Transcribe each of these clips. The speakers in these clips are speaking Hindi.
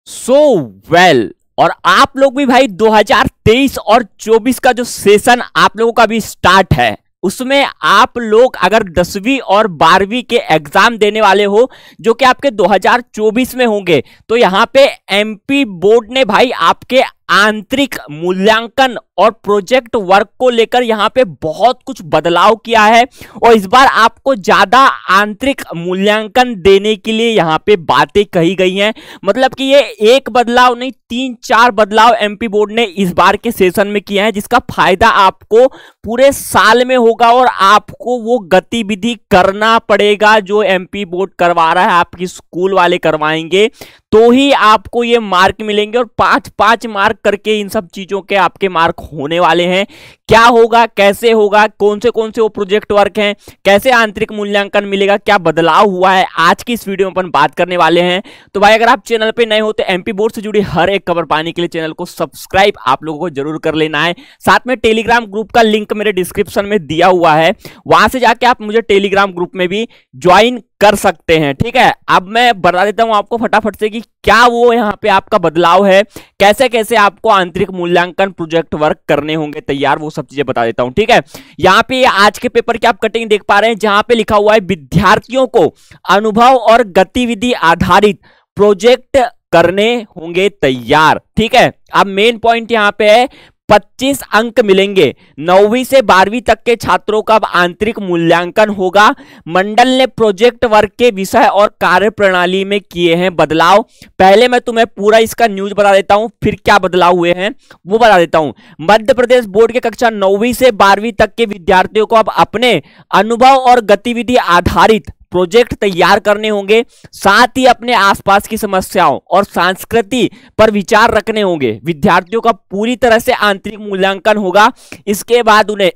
सो वेल और आप लोग भी भाई 2023 और 24 का जो सेशन आप लोगों का भी स्टार्ट है, उसमें आप लोग अगर 10वीं और 12वीं के एग्जाम देने वाले हो जो कि आपके 2024 में होंगे, तो यहाँ पे एमपी बोर्ड ने भाई आपके आंतरिक मूल्यांकन और प्रोजेक्ट वर्क को लेकर यहाँ पे बहुत कुछ बदलाव किया है और इस बार आपको ज्यादा आंतरिक मूल्यांकन देने के लिए यहाँ पे बातें कही गई हैं। मतलब कि ये एक बदलाव नहीं, 3-4 बदलाव एमपी बोर्ड ने इस बार के सेशन में किया है, जिसका फायदा आपको पूरे साल में होगा और आपको वो गतिविधि करना पड़ेगा जो एमपी बोर्ड करवा रहा है, आपकी स्कूल वाले करवाएंगे, तो ही आपको ये मार्क मिलेंगे और 5-5 मार्क करके इन सब चीजों के आपके मार्क होने वाले हैं। क्या होगा, कैसे होगा, कौन से वो प्रोजेक्ट वर्क हैं, कैसे आंतरिक मूल्यांकन मिलेगा, क्या बदलाव हुआ है, आज की इस वीडियो में अपन बात करने वाले हैं। तो भाई अगर आप चैनल पे नए हो तो एमपी बोर्ड से जुड़ी हर एक खबर पाने के लिए चैनल को सब्सक्राइब आप लोगों को जरूर कर लेना है। साथ में टेलीग्राम ग्रुप का लिंक मेरे डिस्क्रिप्शन में दिया हुआ है, वहां से जाके आप मुझे टेलीग्राम ग्रुप में भी ज्वाइन कर सकते हैं। ठीक है, अब मैं बता देता हूं आपको फटाफट से कि क्या वो यहाँ पे आपका बदलाव है, कैसे कैसे आपको आंतरिक मूल्यांकन प्रोजेक्ट वर्क करने होंगे तैयार, वो सब चीजें बता देता हूं। ठीक है, यहाँ पे आज के पेपर की आप कटिंग देख पा रहे हैं, जहां पे लिखा हुआ है विद्यार्थियों को अनुभव और गतिविधि आधारित प्रोजेक्ट करने होंगे तैयार। ठीक है, अब मेन पॉइंट यहाँ पे है 25 अंक मिलेंगे। 9वीं से 12वीं तक के छात्रों का अब आंतरिक मूल्यांकन होगा। मंडल ने प्रोजेक्ट वर्क के विषय और कार्यप्रणाली में किए हैं बदलाव। पहले मैं तुम्हें पूरा इसका न्यूज बता देता हूं, फिर क्या बदलाव हुए हैं वो बता देता हूं। मध्य प्रदेश बोर्ड के कक्षा 9वीं से 12वीं तक के विद्यार्थियों को अब अपने अनुभव और गतिविधि आधारित प्रोजेक्ट तैयार करने होंगे, साथ ही अपने आसपास की समस्याओं और संस्कृति पर विचार रखने होंगे। विद्यार्थियों का पूरी तरह से आंतरिक मूल्यांकन होगा, इसके बाद उन्हें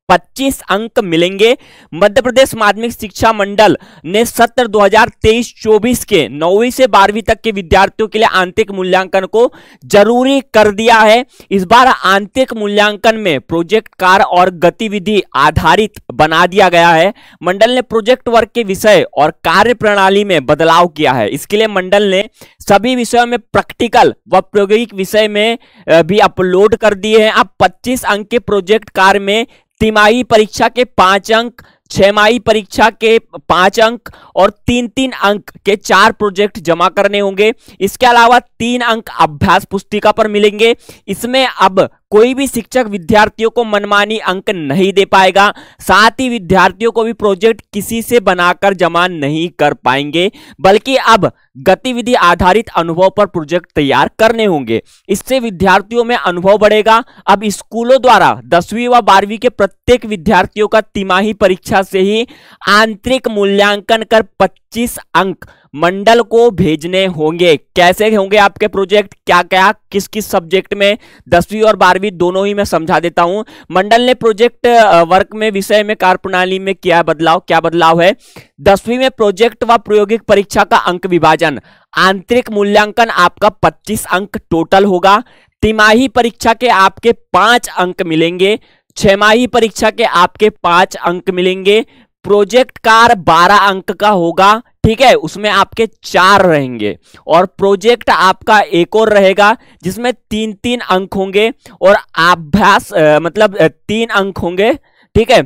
25 अंक मिलेंगे। मध्य प्रदेश माध्यमिक शिक्षा मंडल ने सत्र 2023-24 के 9वीं से 12वीं तक के विद्यार्थियों के लिए आंतरिक मूल्यांकन को जरूरी कर दिया है। इस बार आंतरिक मूल्यांकन में प्रोजेक्ट कार्य और गतिविधि आधारित बना दिया गया है। मंडल ने प्रोजेक्ट वर्क के विषय और कार्य प्रणाली में बदलाव किया है। इसके लिए मंडल ने सभी विषयों में प्रैक्टिकल व प्रायोगिक विषय में भी अपलोड कर दिए हैं। अब 25 अंक के प्रोजेक्ट कार्य में तिमाही परीक्षा के 5 अंक, 6माही परीक्षा के 5 अंक और 3-3 अंक के 4 प्रोजेक्ट जमा करने होंगे। इसके अलावा 3 अंक अभ्यास पुस्तिका पर मिलेंगे। इसमें अब कोई भी शिक्षक विद्यार्थियों को मनमानी अंक नहीं दे पाएगा, साथ ही विद्यार्थियों को भी प्रोजेक्ट किसी से बनाकर जमा नहीं कर पाएंगे, बल्कि अब गतिविधि आधारित अनुभव पर प्रोजेक्ट तैयार करने होंगे। इससे विद्यार्थियों में अनुभव बढ़ेगा। अब स्कूलों द्वारा 10वीं व 12वीं के प्रत्येक विद्यार्थियों का तिमाही परीक्षा से ही आंतरिक मूल्यांकन कर 25 अंक मंडल को भेजने होंगे। कैसे होंगे आपके प्रोजेक्ट, क्या क्या किस किस सब्जेक्ट में, 10वीं और 12वीं दोनों ही मैं समझा देता हूं। मंडल ने प्रोजेक्ट वर्क में विषय में कार्यप्रणाली में किया बदलाव। क्या बदलाव है? 10वीं में प्रोजेक्ट व प्रायोगिक परीक्षा का अंक विभाजन, आंतरिक मूल्यांकन आपका 25 अंक टोटल होगा। तिमाही परीक्षा के आपके 5 अंक मिलेंगे, 6माही परीक्षा के आपके 5 अंक मिलेंगे। प्रोजेक्ट कार्य 12 अंक का होगा, ठीक है, उसमें आपके 4 रहेंगे और प्रोजेक्ट आपका एक और रहेगा जिसमें 3-3 अंक होंगे और अभ्यास मतलब 3 अंक होंगे, ठीक है,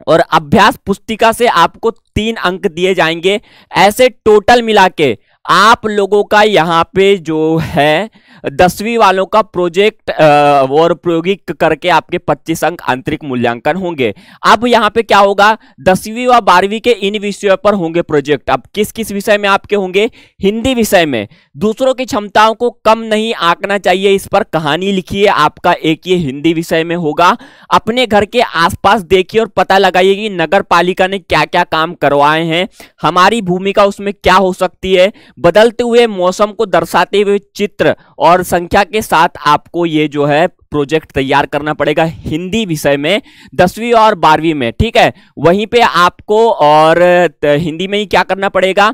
और अभ्यास पुस्तिका से आपको 3 अंक दिए जाएंगे। ऐसे टोटल मिला के आप लोगों का यहाँ पे जो है 10वीं वालों का प्रोजेक्ट और प्रायोगिक करके आपके 25 अंक आंतरिक मूल्यांकन होंगे। अब यहाँ पे क्या होगा, 10वीं व 12वीं के इन विषयों पर होंगे प्रोजेक्ट। अब किस किस विषय में आपके होंगे? हिंदी विषय में दूसरों की क्षमताओं को कम नहीं आंकना चाहिए, इस पर कहानी लिखिए, आपका एक ये हिंदी विषय में होगा। अपने घर के आसपास देखिए और पता लगाइए कि नगर पालिका ने क्या क्या काम करवाए हैं, हमारी भूमिका उसमें क्या हो सकती है। बदलते हुए मौसम को दर्शाते हुए चित्र और संख्या के साथ आपको ये जो है प्रोजेक्ट तैयार करना पड़ेगा हिंदी विषय में 10वीं और 12वीं में, ठीक है। वहीं पे आपको और हिंदी में ही क्या करना पड़ेगा,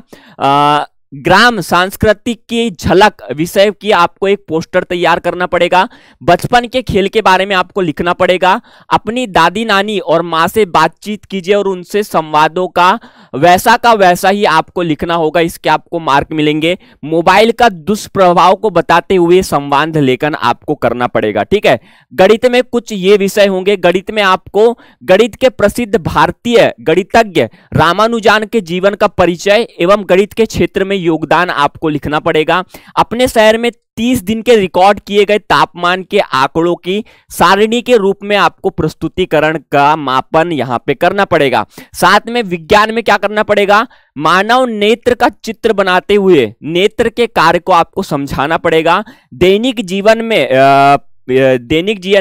ग्राम सांस्कृतिक की झलक विषय की आपको एक पोस्टर तैयार करना पड़ेगा। बचपन के खेल के बारे में आपको लिखना पड़ेगा। अपनी दादी नानी और माँ से बातचीत कीजिए और उनसे संवादों का वैसा ही आपको लिखना होगा, इसके आपको मार्क मिलेंगे। मोबाइल का दुष्प्रभाव को बताते हुए संवाद लेखन आपको करना पड़ेगा। ठीक है, गणित में कुछ ये विषय होंगे। गणित में आपको गणित के प्रसिद्ध भारतीय गणितज्ञ रामानुजन के जीवन का परिचय एवं गणित के क्षेत्र में योगदान आपको लिखना पड़ेगा। अपने शहर में 30 दिन के रिकॉर्ड किए गए तापमान के आंकड़ों की सारणी के रूप में आपको प्रस्तुतिकरण का मापन यहां पे करना पड़ेगा। साथ में विज्ञान में क्या करना पड़ेगा, मानव नेत्र का चित्र बनाते हुए नेत्र के कार्य को आपको समझाना पड़ेगा। दैनिक जीवन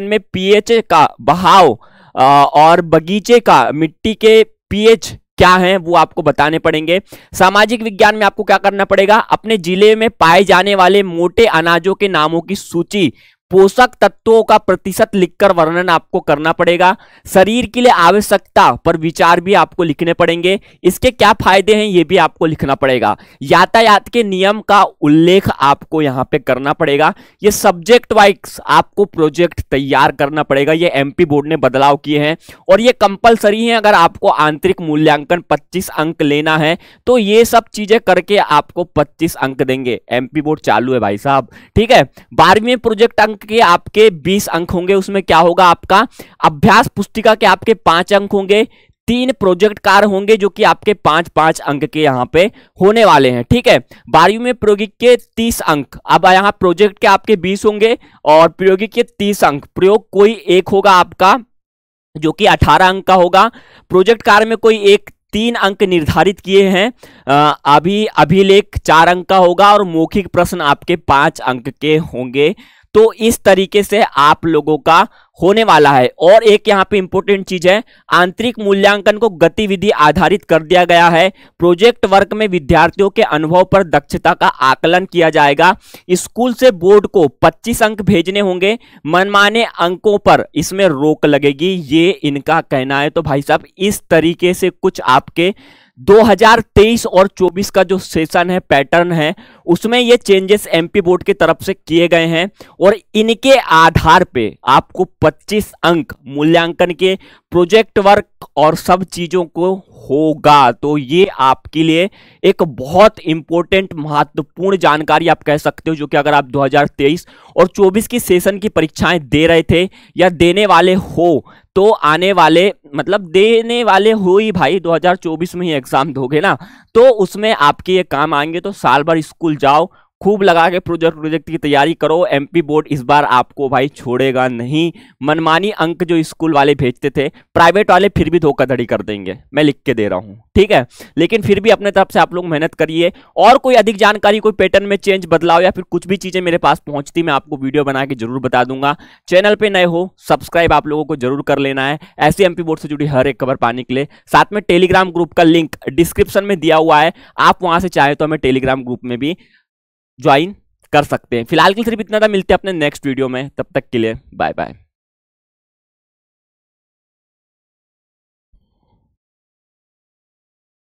में पीएच का बहाव और बगीचे का मिट्टी के पीएच क्या है वो आपको बताने पड़ेंगे। सामाजिक विज्ञान में आपको क्या करना पड़ेगा, अपने जिले में पाए जाने वाले मोटे अनाजों के नामों की सूची, पोषक तत्वों का प्रतिशत लिखकर वर्णन आपको करना पड़ेगा। शरीर के लिए आवश्यकता पर विचार भी आपको लिखने पड़ेंगे। इसके क्या फायदे हैं ये भी आपको लिखना पड़ेगा। यातायात के नियम का उल्लेख आपको यहां पे करना पड़ेगा। ये सब्जेक्ट वाइज आपको प्रोजेक्ट तैयार करना पड़ेगा। ये एमपी बोर्ड ने बदलाव किए हैं और ये कंपलसरी है। अगर आपको आंतरिक मूल्यांकन 25 अंक लेना है तो ये सब चीजें करके आपको 25 अंक देंगे। एमपी बोर्ड चालू है भाई साहब। ठीक है, 12वीं में प्रोजेक्ट अंक के आपके 20 अंक होंगे। उसमें क्या होगा, आपका अभ्यास पुस्तिका के आपके 5 अंक होंगे। 3 प्रोजेक्ट कार्य होंगे जो कि आपके 5-5 अंक के यहां पे होने वाले हैं। ठीक है, 12वीं में प्रायोगिक के 30 अंक, अब यहां प्रोजेक्ट के आपके 20 होंगे और प्रायोगिक के 30 अंक। प्रयोग कोई एक होगा आपका जो कि 18 अंक का होगा। प्रोजेक्ट कार्य में कोई एक 3 अंक निर्धारित किए हैं। अभिलेख 4 अंक का होगा और मौखिक प्रश्न आपके 5 अंक के होंगे। तो इस तरीके से आप लोगों का होने वाला है। और एक यहाँ पे इंपॉर्टेंट चीज है, आंतरिक मूल्यांकन को गतिविधि आधारित कर दिया गया है। प्रोजेक्ट वर्क में विद्यार्थियों के अनुभव पर दक्षता का आकलन किया जाएगा। स्कूल से बोर्ड को 25 अंक भेजने होंगे। मनमाने अंकों पर इसमें रोक लगेगी, ये इनका कहना है। तो भाई साहब इस तरीके से कुछ आपके 2023 और 24 का जो सेशन है, पैटर्न है, उसमें ये चेंजेस एमपी बोर्ड की तरफ से किए गए हैं और इनके आधार पे आपको 25 अंक मूल्यांकन के प्रोजेक्ट वर्क और सब चीजों को होगा। तो ये आपके लिए एक बहुत इंपॉर्टेंट महत्वपूर्ण जानकारी आप कह सकते हो, जो कि अगर आप 2023 और 24 की सेशन की परीक्षाएं दे रहे थे या देने वाले हो तो आने वाले देने वाले हो ही भाई, 2024 में ही एग्जाम दोगे ना, तो उसमें आपके ये काम आएंगे। तो साल भर स्कूल जाओ, खूब लगा के प्रोजेक्ट की तैयारी करो। एमपी बोर्ड इस बार आपको भाई छोड़ेगा नहीं। मनमानी अंक जो स्कूल वाले भेजते थे, प्राइवेट वाले फिर भी धोखाधड़ी कर देंगे, मैं लिख के दे रहा हूं। ठीक है, लेकिन फिर भी अपने तरफ से आप लोग मेहनत करिए। और कोई अधिक जानकारी, कोई पैटर्न में चेंज, बदलाव या फिर कुछ भी चीजें मेरे पास पहुंचती, मैं आपको वीडियो बना के जरूर बता दूंगा। चैनल पे नए हो, सब्सक्राइब आप लोगों को जरूर कर लेना है ऐसे एमपी बोर्ड से जुड़ी हर एक खबर पाने के लिए। साथ में टेलीग्राम ग्रुप का लिंक डिस्क्रिप्शन में दिया हुआ है, आप वहां से चाहे तो हमें टेलीग्राम ग्रुप में भी ज्वाइन कर सकते हैं। फिलहाल के लिए सिर्फ इतना था, मिलते हैं अपने नेक्स्ट वीडियो में, तब तक के लिए बाय बाय।